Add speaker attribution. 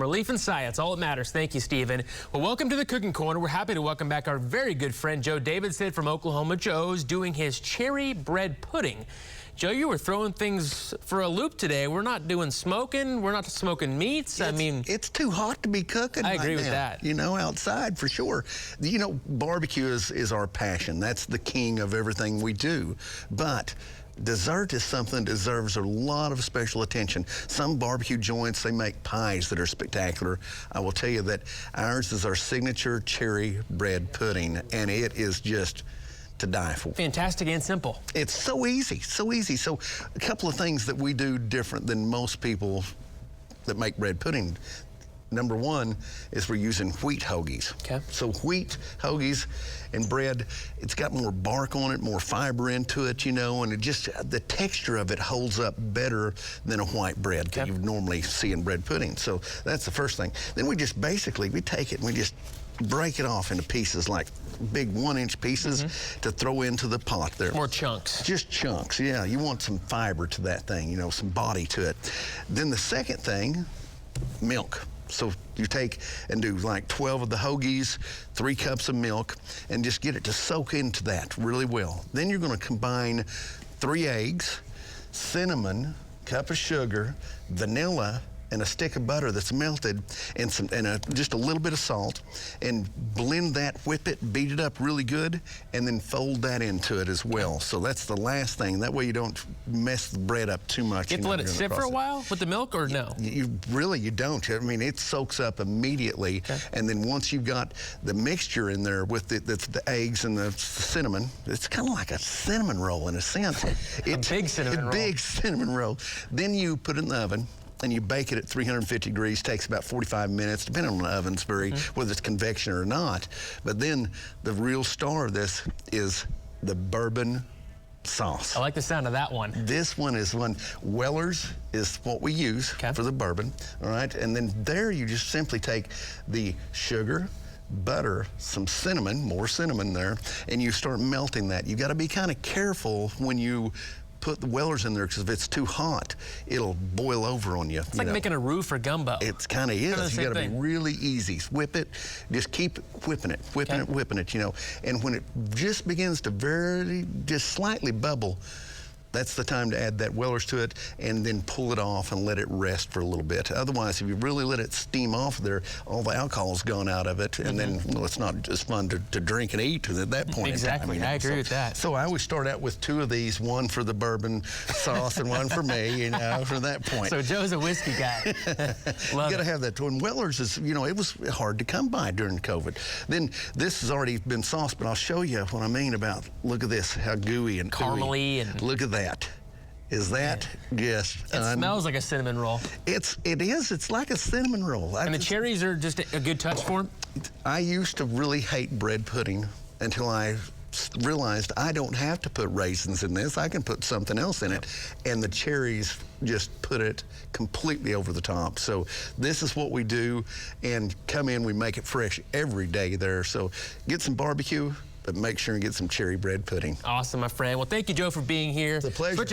Speaker 1: Relief and sight, that's all that matters. Thank you, Stephen. Well, welcome to the Cooking Corner. We're happy to welcome back our very good friend, Joe Davidson from Oklahoma. Joe's doing his cherry bread pudding. Joe, you were throwing things for a loop today. We're not doing smoking. We're not smoking meats.
Speaker 2: It's too hot to be cooking.
Speaker 1: I agree
Speaker 2: right
Speaker 1: with
Speaker 2: now,
Speaker 1: that.
Speaker 2: You know, outside for sure. You know, barbecue is our passion. That's the king of everything we do. But dessert is something that deserves a lot of special attention. Some barbecue joints, they make pies that are spectacular. I will tell you that ours is our signature cherry bread pudding, and it is just to die for.
Speaker 1: Fantastic and simple.
Speaker 2: It's so easy, so easy. So a couple of things that we do different than most people that make bread pudding. Number one is we're using wheat hoagies.
Speaker 1: Okay.
Speaker 2: So wheat hoagies and bread, it's got more bark on it, more fiber into it, you know, and it just, the texture of it holds up better than a white bread that you normally see in bread pudding. So that's the first thing. Then we just basically, we take it and we just break it off into pieces, like big 1-inch pieces to throw into the pot there.
Speaker 1: More chunks.
Speaker 2: Just chunks, yeah. You want some fiber to that thing, you know, some body to it. Then the second thing, milk. So you take and do like 12 of the hoagies, 3 cups of milk, and just get it to soak into that really well. Then you're gonna combine 3 eggs, cinnamon, cup of sugar, vanilla, and a stick of butter that's melted, and just a little bit of salt, and blend that, whip it, beat it up really good, and then fold that into it as well. So that's the last thing. That way you don't mess the bread up too much.
Speaker 1: You have to let it sit for a while with the milk, or no?
Speaker 2: You don't. I mean, it soaks up immediately, and then once you've got the mixture in there with the eggs and the cinnamon, it's kind of like a cinnamon roll in a sense.
Speaker 1: It's a big cinnamon roll.
Speaker 2: Big cinnamon roll. Then you put it in the oven, and you bake it at 350 degrees, takes about 45 minutes, depending on the oven's whether it's convection or not. But then the real star of this is the bourbon sauce.
Speaker 1: I like the sound of that one.
Speaker 2: This one is Weller's is what we use for the bourbon, all right? And then there you just simply take the sugar, butter, some cinnamon, more cinnamon there, and you start melting that. You gotta be kind of careful when you put the Weller's in there, because if it's too hot, it'll boil over on you.
Speaker 1: It's like making a roux for gumbo.
Speaker 2: It kind of is. You got to be really easy. Whip it. Just keep whipping it, whipping it, you know. And when it just begins to just slightly bubble, that's the time to add that Weller's to it, and then pull it off and let it rest for a little bit. Otherwise, if you really let it steam off there, all the alcohol's gone out of it, and then it's not as fun to drink and eat at that point
Speaker 1: Exactly,
Speaker 2: in time.
Speaker 1: I agree with that.
Speaker 2: So I always start out with 2 of these, one for the bourbon sauce and one for me, you know, from that point.
Speaker 1: So Joe's a whiskey guy.
Speaker 2: You gotta have that. When Weller's is, you know, it was hard to come by during COVID. Then this has already been sauced, but I'll show you what I mean about, look at this, how gooey and
Speaker 1: caramely and
Speaker 2: look at that. Is that just...
Speaker 1: It smells like a cinnamon roll.
Speaker 2: It is. It's like a cinnamon roll.
Speaker 1: And the cherries are just a good touch for them?
Speaker 2: I used to really hate bread pudding until I realized I don't have to put raisins in this. I can put something else in it. And the cherries just put it completely over the top. So this is what we do. And come in, we make it fresh every day there. So get some barbecue, but make sure and get some cherry bread pudding.
Speaker 1: Awesome, my friend. Well, thank you, Joe, for being here.
Speaker 2: It's a pleasure.